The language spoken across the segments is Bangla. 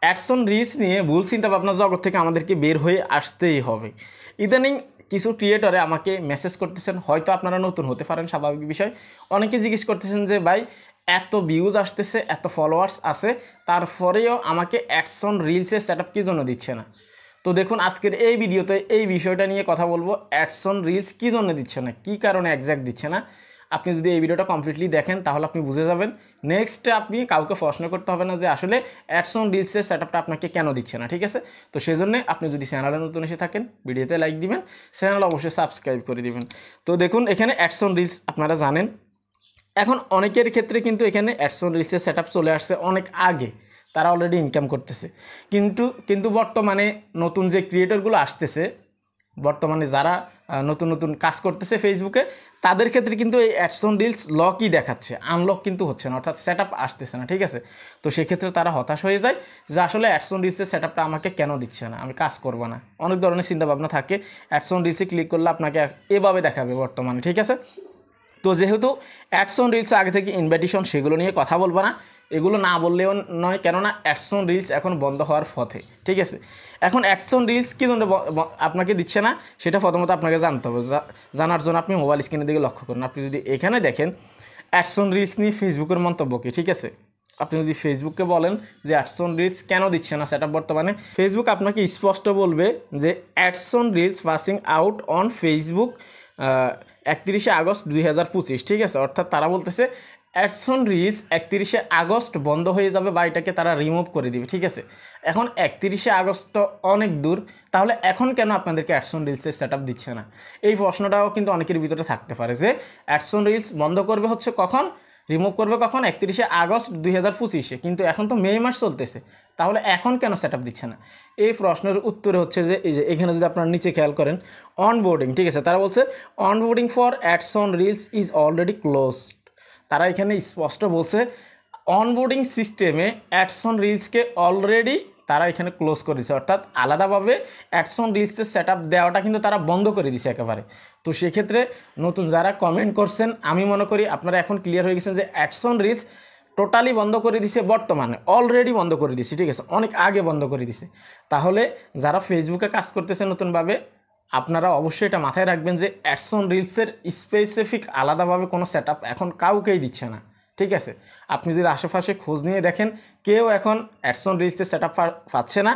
অ্যাডসন রিলস নিয়ে ভুল চিন্তাভাবনা জগৎ থেকে আমাদেরকে বের হয়ে আসতেই হবে। ইদানিং কিছু ক্রিয়েটরে আমাকে মেসেজ করতেছেন, হয়তো আপনারা নতুন হতে পারেন, স্বাভাবিক বিষয়। অনেকে জিজ্ঞেস করতেছেন যে ভাই এত ভিউজ আসতেছে, এত ফলোয়ার্স আছে, তারপরেও আমাকে অ্যাডসন রিলসের সেট আপ কী জন্য দিচ্ছে না। তো দেখুন আজকের এই ভিডিওতে এই বিষয়টা নিয়ে কথা বলবো, অ্যাডসন রিলস কী জন্য দিচ্ছে না, কী কারণে একজ্যাক্ট দিচ্ছে না। আপনি যদি এই ভিডিওটা কমপ্লিটলি দেখেন তাহলে আপনি বুঝে যাবেন। নেক্সট আপনি কাউকে প্রশ্ন করতে হবে না যে আসলে অ্যাডসন রিলসের সেটআপটা আপনাকে কেন দিচ্ছে না, ঠিক আছে। তো সেজন্য আপনি যদি চ্যানেলে নতুন এসে থাকেন ভিডিওতে লাইক দিবেন, চ্যানেল অবশ্যই সাবস্ক্রাইব করে দিবেন। তো দেখুন এখানে অ্যাডসন রিলস আপনারা জানেন, এখন অনেকের ক্ষেত্রে কিন্তু এখানে অ্যাডসন রিলসের সেটআপ চলে আসছে অনেক আগে, তারা অলরেডি ইনকাম করতেছে। কিন্তু বর্তমানে নতুন যে ক্রিয়েটরগুলো আসতেছে, বর্তমানে যারা নতুন নতুন কাজ করতেছে ফেসবুকে, তাদের ক্ষেত্রে কিন্তু এই অ্যাডসন রিলস লকই দেখাচ্ছে, আনলক কিন্তু হচ্ছে না, অর্থাৎ সেট আপ আসতেছে না, ঠিক আছে। তো সেক্ষেত্রে তারা হতাশ হয়ে যায় যে আসলে অ্যাডসন রিলসের সেট আপটা আমাকে কেন দিচ্ছে না, আমি কাজ করবো না। অনেক ধরনের চিন্তাভাবনা থাকে। অ্যাডসন রিলসে ক্লিক করলে আপনাকে এভাবে দেখাবে বর্তমানে, ঠিক আছে। তো যেহেতু অ্যাডসন রিলস আগে থেকে ইনভাইটেশন, সেগুলো নিয়ে কথা বলবো না, এগুলো না বললেও নয়, কেননা অ্যাডসন রিলস এখন বন্ধ হওয়ার পথে, ঠিক আছে। এখন অ্যাডসন রিলস কী জন্য আপনাকে দিচ্ছে না সেটা প্রথমত আপনাকে জানতে হবে। জানার জন্য আপনি মোবাইল স্ক্রিনের দিকে লক্ষ্য করুন। আপনি যদি এখানে দেখেন অ্যাডসন রিলস নিয়ে ফেসবুকের মন্তব্য কী, ঠিক আছে। আপনি যদি ফেসবুককে বলেন যে অ্যাডসন রিলস কেন দিচ্ছে না সেটা, বর্তমানে ফেসবুক আপনাকে স্পষ্ট বলবে যে অ্যাডসন reels passing out on Facebook 31 August 2025, ঠিক আছে। অর্থাৎ তারা বলতেছে অ্যাডসন রিলস 31 আগস্ট বন্ধ হয়ে যাবে বা এটাকে তারা রিমুভ করে দিবে, ঠিক আছে। এখন 31 আগস্ট তো অনেক দূর, তাহলে এখন কেন আপনাদেরকে অ্যাডসন রিলসের সেট আপ দিচ্ছে না, এই প্রশ্নটাও কিন্তু অনেকের ভিতরে থাকতে পারে যে অ্যাডসন রিলস বন্ধ করবে হচ্ছে কখন, রিমুভ করবে কখন, 31 আগস্ট 2025, কিন্তু এখন তো মে মাস চলতেছে, তাহলে এখন কেন সেট আপ দিচ্ছে না। এই প্রশ্নের উত্তরে হচ্ছে যে এই যে এখানে যদি আপনারা নিচে খেয়াল করেন অনবোর্ডিং, ঠিক আছে, তারা বলছে onboarding for অ্যাডসন reels is already closed. তারা এখানে স্পষ্ট বলছে অনবোর্ডিং সিস্টেমে অ্যাডসন রিলসকে অলরেডি তারা এখানে ক্লোজ করে দিছে, অর্থাৎ আলাদাভাবে অ্যাডসন রিলসের সেট আপ দেওয়াটা কিন্তু তারা বন্ধ করে দিছে একেবারে। তো সেক্ষেত্রে নতুন যারা কমেন্ট করছেন, আমি মনে করি আপনারা এখন ক্লিয়ার হয়ে গেছেন যে অ্যাডসন রিলস টোটালি বন্ধ করে দিছে, বর্তমানে অলরেডি বন্ধ করে দিছে, ঠিক আছে, অনেক আগে বন্ধ করে দিছে। তাহলে যারা ফেসবুকে কাজ করতেছে নতুনভাবে, আপনারা অবশ্যই এটা মাথায় রাখবেন যে অ্যাডসন রিলসের স্পেসিফিক আলাদাভাবে কোনো সেট আপ এখন কাউকেই দিচ্ছে না, ঠিক আছে। আপনি যদি আশেপাশে খোঁজ নিয়ে দেখেন, কেউ এখন অ্যাডসন রিলসের সেট আপ পাচ্ছে না।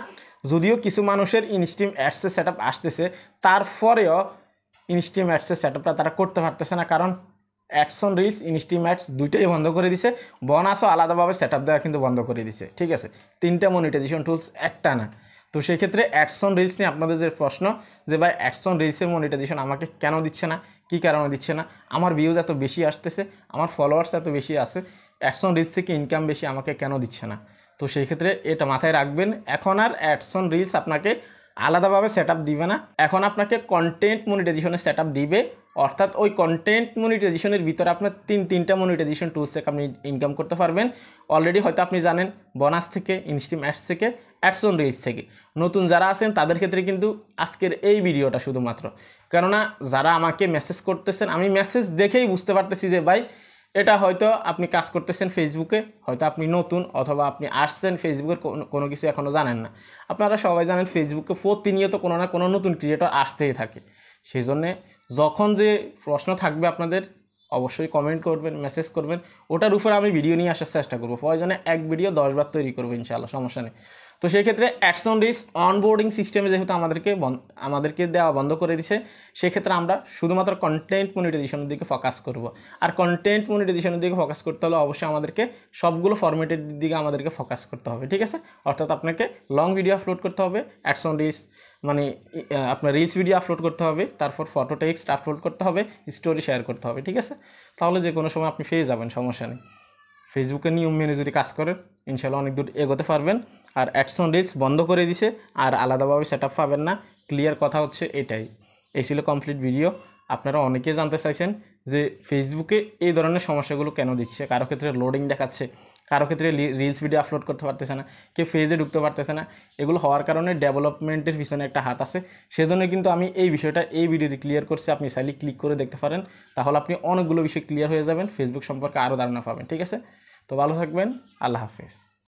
যদিও কিছু মানুষের ইনস্ট্রিম অ্যাডসের সেট আপ আসতেছে, তারপরেও ইনস্ট্রিম অ্যাডসের সেট আপটা তারা করতে পারতেছে না, কারণ অ্যাডসন রিলস ইনস্ট্রিম অ্যাডস দুইটাই বন্ধ করে দিছে। বোনাসও আলাদাভাবে সেট আপ দেওয়া কিন্তু বন্ধ করে দিছে, ঠিক আছে। 3টা মনিটাইজেশন টুলস, একটা না। তো সেক্ষেত্রে অ্যাডসন রিলস নিয়ে আপনাদের যে প্রশ্ন যে ভাই অ্যাডসন রিলসের মনিটাইজেশন আমাকে কেন দিচ্ছে না, কী কারণে দিচ্ছে না, আমার ভিউজ এত বেশি আসতেছে, আমার ফলোয়ার্স এত বেশি আছে, অ্যাডসন রিলস থেকে ইনকাম বেশি, আমাকে কেন দিচ্ছে না। তো সেই ক্ষেত্রে এটা মাথায় রাখবেন, এখন আর অ্যাডসন রিলস আপনাকে আলাদাভাবে সেট আপ দিবে না, এখন আপনাকে কন্টেন্ট মনিটাইজেশনের সেট আপ দিবে। অর্থাৎ ওই কন্টেন্ট মনিটাইজেশনের ভিতরে আপনার 3টা মনিটাইজেশন টুলস থেকে আপনি ইনকাম করতে পারবেন। অলরেডি হয়তো আপনি জানেন বোনাস থেকে, ইনস্ট্রিম অ্যাডস থেকে, অ্যাডসন রিলস থেকে। নতুন যারা আছেন তাদের ক্ষেত্রে কিন্তু আজকের এই ভিডিওটা শুধুমাত্র, কেননা যারা আমাকে মেসেজ করতেছেন, আমি মেসেজ দেখেই বুঝতে পারতেছি যে ভাই এটা হয়তো আপনি কাজ করতেছেন ফেসবুকে, হয়তো আপনি নতুন, অথবা আপনি আসছেন ফেসবুকের কোনো কিছু এখনও জানেন না। আপনারা সবাই জানেন ফেসবুকে প্রতিনিয়ত কোনো না কোনো নতুন ক্রিয়েটর আসতেই থাকে। সেই জন্যে যখন যে প্রশ্ন থাকবে আপনাদের অবশ্যই কমেন্ট করবেন, মেসেজ করবেন, ওটার উপরে আমি ভিডিও নিয়ে আসার চেষ্টা করবো। প্রয়োজনে এক ভিডিও 10 বার তৈরি করবো ইনশাআল্লাহ, সমস্যা নেই। তো সেই ক্ষেত্রে অ্যাডসন রিলস অনবোর্ডিং সিস্টেমে যেহেতু আমাদেরকে দেওয়া বন্ধ করে দিছে, সেক্ষেত্রে আমরা শুধুমাত্র কন্টেন্ট মনিটাইজেশনের দিকে ফোকাস করব। আর কন্টেন্ট মনিটাইজেশনের দিকে ফোকাস করতে হলে অবশ্যই আমাদেরকে সবগুলো ফরম্যাটের দিকে আমাদেরকে ফোকাস করতে হবে, ঠিক আছে। অর্থাৎ আপনাকে লং ভিডিও আপলোড করতে হবে, অ্যাডসন রিলস মানে আপনার রিলস ভিডিও আপলোড করতে হবে, তারপর ফটো টেক্সট আপলোড করতে হবে, স্টোরি শেয়ার করতে হবে, ঠিক আছে। তাহলে যে কোনো সময় আপনি পেয়ে যাবেন, সমস্যা নেই। ফেসবুকের নিয়ম মেনে যদি কাজ করেন ইনশাআল্লাহ অনেক দূর এগোতে পারবেন। আর অ্যাডসন রিলস বন্ধ করে দিছে, আর আলাদাভাবে সেট আপ পাবেন না, ক্লিয়ার কথা হচ্ছে এটাই। এই ছিল কমপ্লিট ভিডিও। আপনারা অনেকেই জানতে চাইছেন যে ফেসবুকে এই ধরনের সমস্যাগুলো কেন দিচ্ছে, কারো ক্ষেত্রে লোডিং দেখাচ্ছে, কারো ক্ষেত্রে রিলস ভিডিও আপলোড করতে পারতেছে না, কেউ ফেজে ঢুকতে পারতেছে না। এগুলো হওয়ার কারণে ডেভেলপমেন্টের পিছনে একটা হাত আছে। সেজন্য কিন্তু আমি এই বিষয়টা এই ভিডিওতে ক্লিয়ার করছি, আপনি চাইলে ক্লিক করে দেখতে পারেন, তাহলে আপনি অনেকগুলো বিষয় ক্লিয়ার হয়ে যাবেন, ফেসবুক সম্পর্কে আরও ধারণা পাবেন, ঠিক আছে। তো ভালো থাকবেন, আল্লাহ হাফেজ।